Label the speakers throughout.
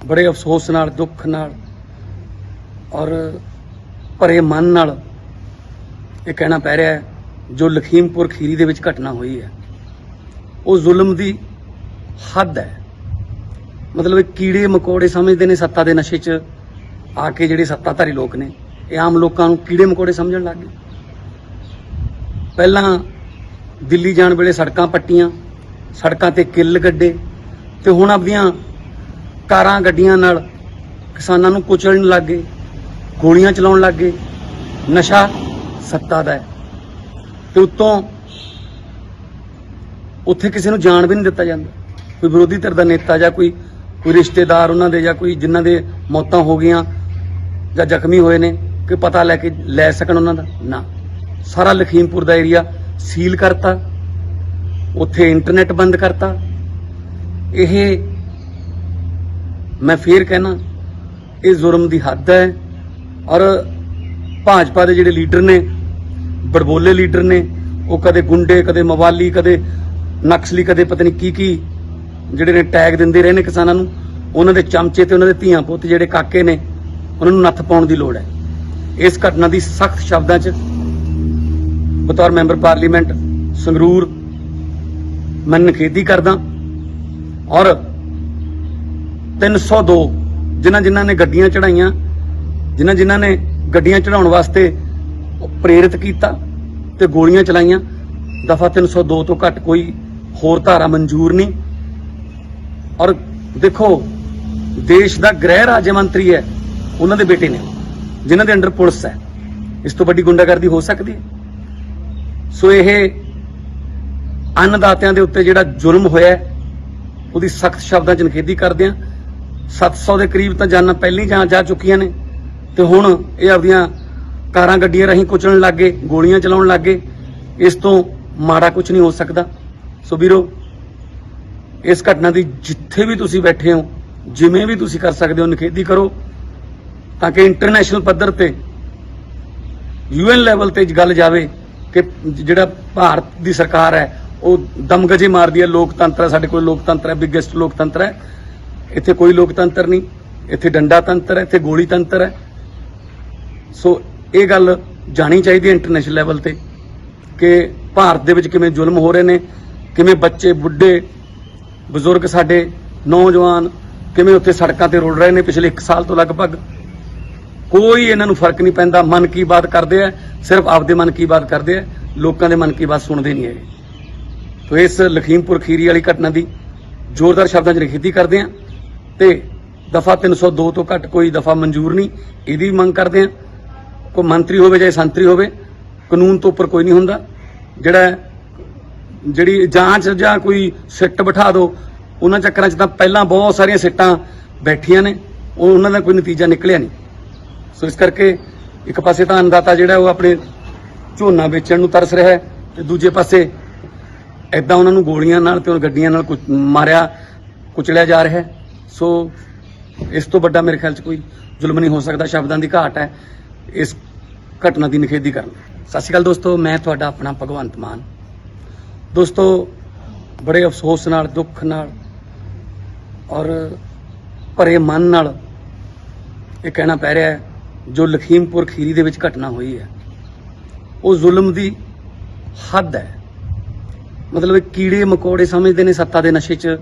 Speaker 1: बड़े अफसोस नाल दुख नाल और भरे मन नाल ये कहना पै रहा है जो लखीमपुर खीरी दे विच घटना हुई है वो जुल्म दी हद है। मतलब कीड़े मकोड़े समझते ने सत्ता दे नशे च आके जिहड़े सत्ताधारी लोग ने ये आम लोगों नूं कीड़े मकोड़े समझण लग गए। पहलां दिल्ली जाण वेले सड़कां पट्टियां, सड़कां ते किल गड्ढे ते हुण आपदियां कारां गड्डियां नाल किसानां नूं कुचलण लग गए, गोलियां चलाउण लग गए। नशा सत्ता दा है ते उत्तों उत्थे किसी नूं जाण भी नहीं दित्ता जांदा। कोई विरोधी धिर दा नेता जां कोई रिश्तेदार उन्हां दे जां कोई जिन्हां दे मौतां हो गईयां जां जख्मी होए ने कि पता लैके लै सकण उन्हां दा ना। सारा लखीमपुर दा एरिया सील करता, उत्थे इंटरनेट बंद करता। यह मैं फिर कहना ये जुर्म दी हद है। और भाजपा के जिहड़े लीडर ने बड़बोले लीडर ने वो कदे गुंडे कदे मवाली कदे नक्सली कदे पता नहीं की जिहड़े ने टैग दिंदे रहे ने किसानां नूं। उन्हां दे चमचे ते उन्हां दे धीआं पुत्त जिहड़े काके ने उन्हां नूं नत्थ पाउण दी लोड़ है। इस घटना की सख्त शब्दां च बतौर मैंबर पार्लीमेंट संगरूर मैं निखेधी करदा। और 302 जिन्हां ने गड्डियां चढ़ाइयां, जिन्हां ने गड्डियां चढ़ाउण वास्ते प्रेरित किया ते गोलियां चलाइयां, दफा 302 तो घट कोई होर धारा मंजूर नहीं। और देखो देश का गृह राज्य मंत्री है उन्होंने बेटे ने जिन्हों के अंडर पुलिस है, इस तो बड़ी गुंडागर्दी हो सकती है। सो यह अन्नदातियों के उत्ते जिहड़ा जुल्म होया उसकी सख्त शब्दों च निखेधी करते हैं। 700 के करीब तो जाना पहले ही जा चुकियां ने ते हुण ये आपदियां कारां गड्डियां राहीं कुचलण लग गए, गोलियां चलाउण लग गए। इस तो माड़ा कुछ नहीं हो सकता। सो वीरो इस घटना की जिथे भी तुसीं बैठे हो जिमें भी तुसीं कर सकते हो निखेधी करो ताकि इंटरनेशनल पद्धर ते UN लैवल ते गल जावे कि जिहड़ा भारत की सरकार है वो दमगजे मारदी है। लोकतंत्र है, साडे कोल लोकतंत्र है, बिगेस्ट लोकतंत्र है। इत्थे कोई लोकतंत्र नहीं, इत्थे डंडा तंत्र है, इत्थे गोली तंत्र है। सो ये गल जानी चाहिए इंटरनेशनल लैवल ते कि भारत दे विच किवें जुल्म हो रहे ने, किवें बच्चे बुढ़े बजुर्ग साडे नौजवान किवें उत्थे सड़कां ते रुल रहे ने पिछले 1 साल तो लगभग। कोई इन्हां नूं फर्क नहीं पैंदा। मन की बात करते हैं, सिर्फ आपदे मन की बात करते हैं, लोगों के मन की बात सुनते नहीं है। तो इस लखीमपुर खीरी वाली घटना की जोरदार शब्दों च निखेधी करते हैं ते दफा 302 तो घट कोई दफा मंजूर नहीं, यदी मंग करते हैं। कोई मंत्री होवे चाहे संतरी होवे, कानून तो उपर कोई नहीं हुंदा। जिहड़ी जांच जां कोई सिट बिठा दो, उन्हां चक्करां च तां पहलां बहुत सारियां सिट्टां बैठियां ने, उन्हां दा कोई नतीजा निकलिया नहीं। सो इस करके एक पासे तां अन्नदाता जिहड़ा वो अपने झोना बेचण नूं तरस रहा है ते दूजे पासे इदां उन्हां नूं गोलियां नाल ते गड्डियां नाल मारिया कुचलिया जा रहा है। सो इस तो बड़ा मेरे ख्याल च कोई जुल्म नहीं हो सकता। शब्दां दी घाट है इस घटना की निखेधी करना। सत श्री अकाल दोस्तों, मैं तुहाडा अपना भगवंत मान। दोस्तों बड़े अफसोस नाल दुख नाल और भरे मन नाल ये कहना पै रहा है जो लखीमपुर खीरी दे विच घटना हुई है वो जुल्म दी हद है। मतलब कीड़े मकोड़े समझते ने सत्ता दे नशे च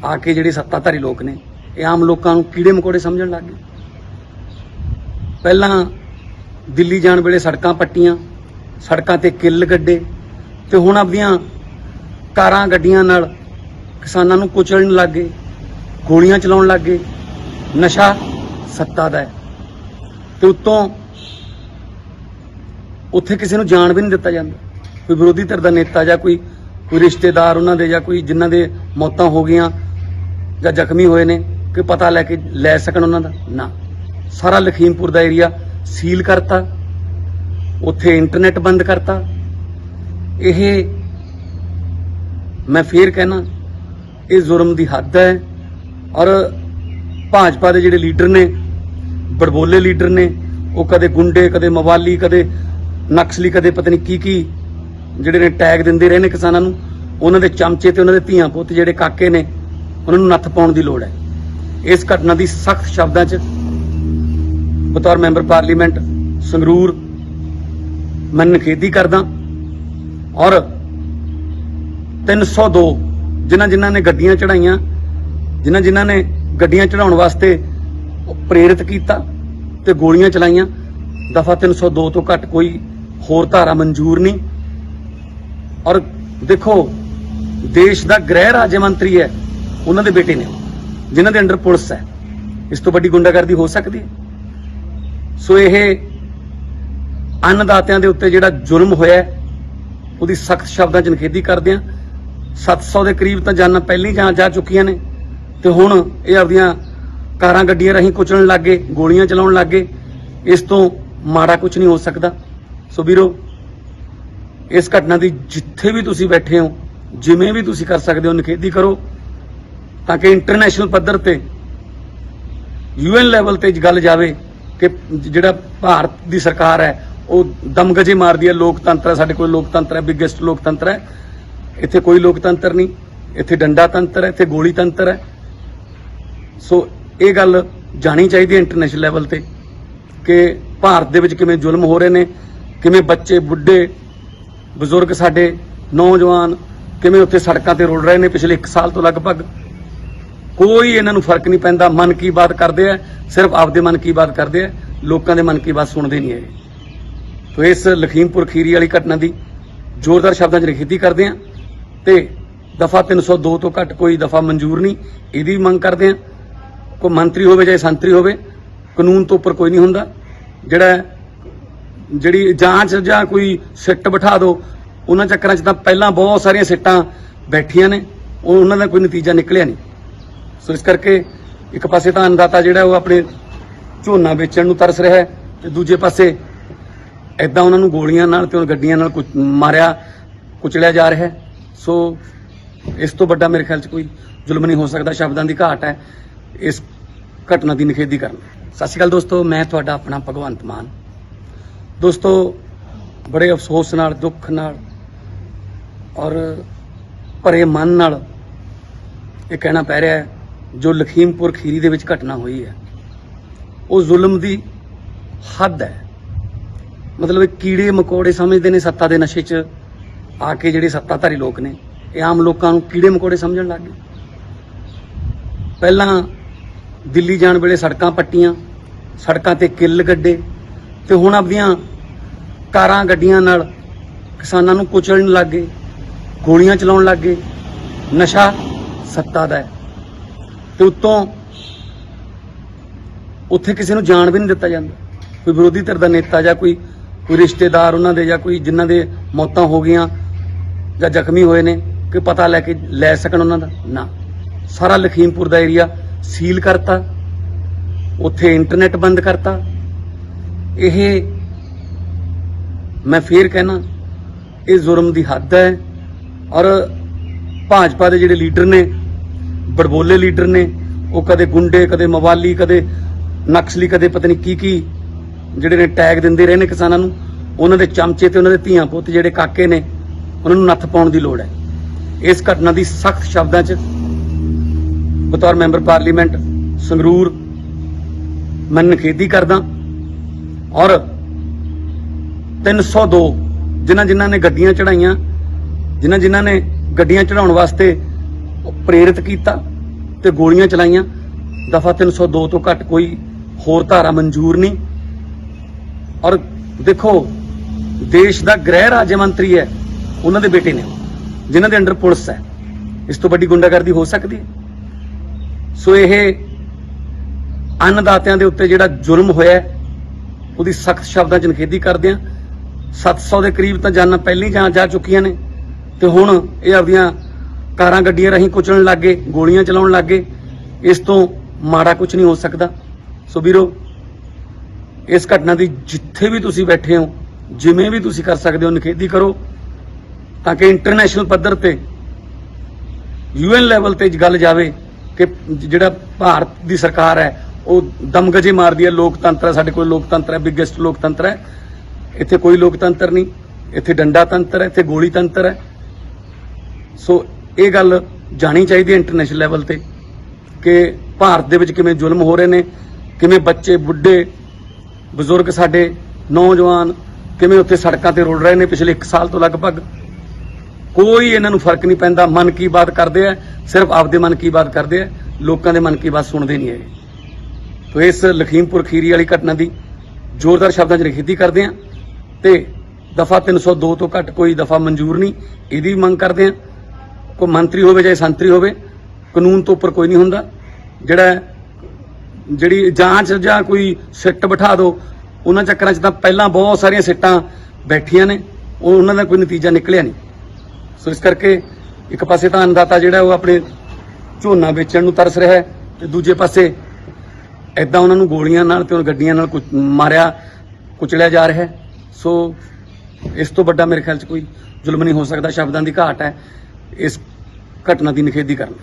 Speaker 1: आके जिहड़े सत्ताधारी लोग ने ये आम लोगों नूं कीड़े मकोड़े समझण लग गए। पहलां दिल्ली जाण वेले सड़कां पट्टियां, सड़कां ते किल गड्ढे ते हुण आपदियां कारां गड्डियां नाल किसानां नूं कुचलण लग गए, गोलियां चलाउण लग गए। नशा सत्ता दा है ते उत्तों उत्थे किसी नूं जाण भी नहीं दित्ता जांदा। कोई विरोधी धिर दा नेता जां कोई रिश्तेदार उन्हां दे जां कोई जिन्हां दे मौतां हो गईयां जां जख्मी होए ने कि पता लैके लै सकण उन्हां दा ना। सारा लखीमपुर दा एरिया सील करता, उत्थे इंटरनेट बंद करता। यह मैं फिर कहना ये जुर्म की हद है। और भाजपा के जिहड़े लीडर ने बड़बोले लीडर ने वो कदे गुंडे कदे मवाली कदे नक्सली कदे पता नहीं की जिहड़े ने टैग दिंदे रहे ने किसानां नूं। उन्हां दे चमचे ते उन्हां दे धीआं पुत्त जिहड़े काके ने उन्हां नूं नत्थ पाउण दी लोड़ है। इस घटना की सख्त शब्दों च बतौर मैंबर पार्लीमेंट संगरूर मैं निखेधी करदा और 302 जिन्हां ने गड्डियां चढ़ाइयां, जिन्हां ने गड्डियां चढ़ाउण वास्ते प्रेरित किया ते गोलियां चलाइयां, दफा 302 तो घट कोई होर धारा मंजूर नहीं। और देखो देश का गृह राज्य मंत्री है, उन्होंने बेटे ने जिन्हां दे अंडर पुलिस है, इस तो बड़ी गुंडागर्दी हो सकती है? सो यह अन्नदातियां दे उत्ते जिहड़ा जुल्म होया उसदी सख्त शब्दां च निखेधी करदे हां। 700 के करीब तो जानां पहले ही जा चुकियां ने ते हुण इह आपदियां कारां गड्डियां राहीं कुचलण लग गए, गोलियां चलाउण लग गए। इस तो माड़ा कुछ नहीं हो सकता। सो वीरो, इस घटना की जिथे भी तुसीं बैठे हो, जिवें भी तुसीं कर सकते हो, निखेधी करो ताकि इंटरनेशनल पद्धर ते UN लैवल ते गल जावे कि जिहड़ा भारत की सरकार है वो दमगजे मारदी है। लोकतंत्र है, साडे कोल लोकतंत्र है, बिगेस्ट लोकतंत्र है। इत्थे कोई लोकतंत्र नहीं, इत्थे डंडा तंत्र है, इत्थे गोली तंत्र है। सो ये गल जानी चाहिए इंटरनेशनल लैवल ते कि भारत दे विच किवें जुल्म हो रहे ने, किवें बच्चे बुढ़े बजुर्ग साडे नौजवान किवें उत्थे सड़कां ते रुल रहे ने पिछले 1 साल तो लगभग। कोई इन्हां नूं फर्क नहीं पैंदा। मन की बात करते हैं, सिर्फ आपदे मन की बात करते हैं, लोगों के मन की बात सुनते नहीं है। तो इस लखीमपुर खीरी वाली घटना की जोरदार शब्दों च निखेधी करते हैं ते दफा 302 तो घट कोई दफा मंजूर नहीं, इहदी मंग करते हैं। कोई मंत्री होवे चाहे संतरी होवे, कानून तो उपर कोई नहीं हुंदा। जिहड़ी जांच जां कोई सिट बिठा दो, उन्हां चक्करां च तां पहलां बहुत सारियां सिट्टां बैठियां ने, उन्हां दा कोई नतीजा निकलिया नहीं। सो इस करके एक पासे तां अन्नदाता जिहड़ा वो अपने झोना बेचण नूं तरस रहा है ते दूजे पासे इदां उन्हां नूं गोलियां नाल ते गड्डियां नाल मारिया कुचलिया जा रहा है। सो इस तो बड़ा मेरे ख्याल च कोई जुल्म नहीं हो सकता। शब्दां दी घाट है इस घटना की निखेधी करना। सत श्री अकाल दोस्तों, मैं तुहाडा अपना भगवंत मान। दोस्तों, बड़े अफसोस नाल, दुख नाल और भरे मन नाल ये कहना पै रहा है जो लखीमपुर खीरी दे विच घटना हुई है वो जुल्म दी हद है। मतलब कीड़े मकोड़े समझते ने सत्ता दे नशे च आके जिहड़े सत्ताधारी लोग ने ये आम लोगों को कीड़े मकोड़े समझण लग गए। पहलां दिल्ली जाण वेले सड़कां पट्टियां, सड़कां ते किल गड्ढे ते हुण आपदियां कारां गड्डियां नाल किसानां नूं कुचलण लग गए, गोलियां चलाउण लग गए। नशा सत्ता दा है ते उत्तों उत्थे किसी नूं जाण भी नहीं दित्ता जांदा। कोई विरोधी धिर दा नेता जां कोई रिश्तेदार उन्हां दे जां कोई जिन्हां दे मौतां हो गईयां जां जख्मी होए ने कि पता लैके लै सकण उन्हां दा ना। सारा लखीमपुर दा एरिया सील करता, उत्थे इंटरनेट बंद करता। यह मैं फिर कहना ये जुर्म की हद है। और भाजपा के जिहड़े लीडर ने, बड़बोले लीडर ने, वो कदे गुंडे, कदे मवाली, कदे नक्सली, कदे पता नहीं की जिहड़े ने टैग दिंदे रहे ने किसानां नूं, उन्हां दे चमचे ते उन्हां दे धीआं पुत्त जिहड़े काके ने उन्हां नूं नत्थ पाउण दी लोड़ है। इस घटना की सख्त शब्दां च बतौर मैंबर पार्लीमेंट संगरूर मैं निखेधी करदा और 302 जिन्हां ने गड्डियां चढ़ाइयां, जिन्हां ने गड्डियां चढ़ाउण वास्ते प्रेरित किया ते गोलियां चलाइयां, दफा 302 तो घट कोई होर धारा मंजूर नहीं। और देखो देश का गृह राज्य मंत्री है, उन्होंने बेटे ने जिन्हां दे अंडर पुलिस है, इस तो बड़ी गुंडागर्दी हो सकती है? सो यह अन्नदातियां दे उत्ते जिहड़ा जुल्म होया उसदी सख्त शब्दां च निखेधी करदे हां। 700 के करीब तो जानां पहले ही जा चुकियां ने ते हुण ये आपदियां कारां गड्डियां राहीं कुचलण लग गए, गोलियां चलाउण लग गए। इस तो माड़ा कुछ नहीं हो सकता। सो वीरो, इस घटना की जिथे भी तुसीं बैठे हो, जिवें भी तुसीं कर सकते हो, निखेधी करो ताकि इंटरनेशनल पद्धर ते UN लैवल ते गल जावे कि जिहड़ा भारत की सरकार है वो दमगजे मारदी है। लोकतंत्र है, साडे कोल लोकतंत्र है, बिगेस्ट लोकतंत्र है। इत्थे कोई लोकतंत्र नहीं, इत्थे डंडा तंत्र है, इत्थे गोली तंत्र है। सो ये गल जानी चाहिए इंटरनेशनल लैवल ते कि ਭਾਰਤ ਦੇ ਵਿੱਚ ਕਿਵੇਂ ਜ਼ੁਲਮ ਹੋ ਰਹੇ ਨੇ, ਕਿਵੇਂ ਬੱਚੇ ਬੁੱਢੇ ਬਜ਼ੁਰਗ ਸਾਡੇ ਨੌਜਵਾਨ ਕਿਵੇਂ ਉੱਥੇ ਸੜਕਾਂ ਤੇ ਰੁਲ ਰਹੇ ਨੇ ਪਿਛਲੇ 1 ਸਾਲ ਤੋਂ ਲਗਭਗ। ਕੋਈ ਇਹਨਾਂ ਨੂੰ ਫਰਕ ਨਹੀਂ ਪੈਂਦਾ। ਮਨ ਕੀ ਬਾਤ ਕਰਦੇ ਆ, ਸਿਰਫ ਆਪਦੇ ਮਨ ਕੀ ਬਾਤ ਕਰਦੇ ਆ, ਲੋਕਾਂ ਦੇ ਮਨ ਕੀ ਬਾਤ ਸੁਣਦੇ ਨਹੀਂ ਹੈਗੇ। ਤੋ ਇਸ ਲਖੀਮਪੁਰ ਖੀਰੀ ਵਾਲੀ ਘਟਨਾ ਦੀ ਜ਼ੋਰਦਾਰ ਸ਼ਬਦਾਂ 'ਚ ਨਿਖੇਧੀ ਕਰਦੇ ਆ ਤੇ ਦਫਾ 302 ਤੋਂ ਘੱਟ ਕੋਈ ਦਫਾ ਮਨਜ਼ੂਰ ਨਹੀਂ, ਇਹਦੀ ਵੀ ਮੰਗ ਕਰਦੇ ਆ। ਕੋਈ ਮੰਤਰੀ ਹੋਵੇ ਜਾਂ ਸੰਤਰੀ ਹੋਵੇ, ਕਾਨੂੰਨ ਤੋਂ ਉੱਪਰ ਕੋਈ ਨਹੀਂ ਹੁੰਦਾ। ਜਿਹੜੀ ਜਾਂਚ ਜਾਂ ਕੋਈ ਸਿੱਟ ਬਿਠਾ ਦਿਓ, ਉਹਨਾਂ ਚੱਕਰਾਂ 'ਚ ਤਾਂ ਪਹਿਲਾਂ ਬਹੁਤ ਸਾਰੀਆਂ ਸਿੱਟਾਂ ਬੈਠੀਆਂ ਨੇ, ਉਹਨਾਂ ਦਾ ਕੋਈ ਨਤੀਜਾ ਨਿਕਲਿਆ ਨਹੀਂ। ਸੋ ਇਸ ਕਰਕੇ ਇੱਕ ਪਾਸੇ ਤਾਂ ਅੰਨਦਾਤਾ ਜਿਹੜਾ ਉਹ ਆਪਣੇ ਝੋਨਾ ਵੇਚਣ ਨੂੰ ਤਰਸ ਰਿਹਾ ਹੈ ਤੇ ਦੂਜੇ ਪਾਸੇ ਐਦਾਂ ਉਹਨਾਂ ਨੂੰ ਗੋਲੀਆਂ ਨਾਲ ਤੇ ਗੱਡੀਆਂ ਨਾਲ ਮਾਰਿਆ ਕੁਚਲਿਆ ਜਾ ਰਿਹਾ ਹੈ। ਸੋ ਇਸ ਤੋਂ ਵੱਡਾ ਮੇਰੇ ਖਿਆਲ 'ਚ ਕੋਈ ਜ਼ੁਲਮ ਨਹੀਂ ਹੋ ਸਕਦਾ। ਸ਼ਬਦਾਂ ਦੀ ਘਾਟ ਹੈ ਇਸ ਘਟਨਾ ਦੀ ਨਿਖੇਧੀ ਕਰਨ।